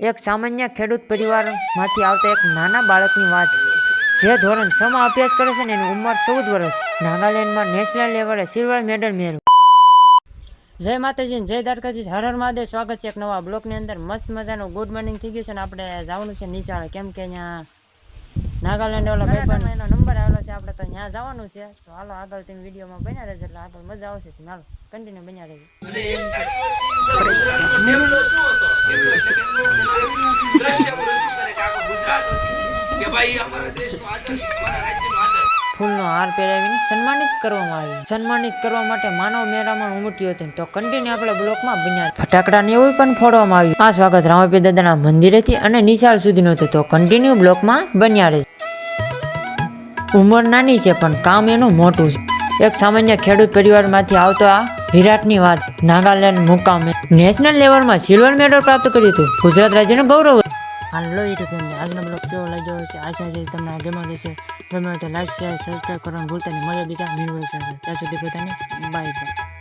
એક સામાન્ય ખેડૂત પરિવારમાંથી આવતા એક નાના બાળકની વાત, જે ધોરણ 6 માં અભ્યાસ કરે છે ને એની ઉંમર 14 વર્ષ. નાગાલેન્ડમાં નેશનલ લેવલે સિલ્વર મેડલ મેળવ્યો. જય માતાજી, જય દ્વારકાધીશ, હર હર મહાદેવ. સ્વાગત છે એક નવા બ્લોકની અંદર. મસ્ત મજાનું ગુડ મોર્નિંગ થઈ ગયું છે ને આપણે જવાનું છે નિશાળે, કેમ કે અહીંયા નાગાલેન્ડ વાળા ભાઈ એનો નંબર આવેલો છે, આપણે તો ત્યાં જવાનું છે. તો હાલો આગળ તમે વિડીયોમાં બન્યા રહેજો, એટલે આગળ મજા આવશે. હાલો કન્ટિન્યુ બન્યા રહેજો. ફૂલનો હાર પહેરાવીને સન્માનિત કરવામાં આવ્યું. સન્માનિત કરવા માટે માનવ મેળામાં ઉમટ્યું હતું. તો કન્ટિન્યુ આપણે બ્લોકમાં બન્યા. ફટાકડા ને એવું પણ ફોડવામાં આવ્યું. આ સ્વાગત રામાપીર દાદાના મંદિરેથી અને નિશાળ સુધીનું હતું. તો કન્ટિન્યુ બ્લોકમાં બન્યા રહે. ઉંમર નાની છે પણ કામ એનું મોટું છે. એક સામાન્ય ખેડૂત પરિવારમાંથી આવતો આ વિરાટની વાત, નાગાલેન્ડ મુકામે નેશનલ લેવલમાં સિલ્વર મેડલ પ્રાપ્ત કર્યું હતું. ગુજરાત રાજ્યનું ગૌરવ. હાલો યુટ્યુબ ફેમિલી, આજનો બ્લોગ કેવો લાગ્યો હશે? આશા છે તમને ગમ્યો હશે. ગમે તો લાઈક, શેર, સબસ્ક્રાઈબ કરવાનું ભૂલતા નહીં. મળે બીજા ન્યૂ વિડીયો સાથે. ત્યાં સુધી પોતાને બાય બાય.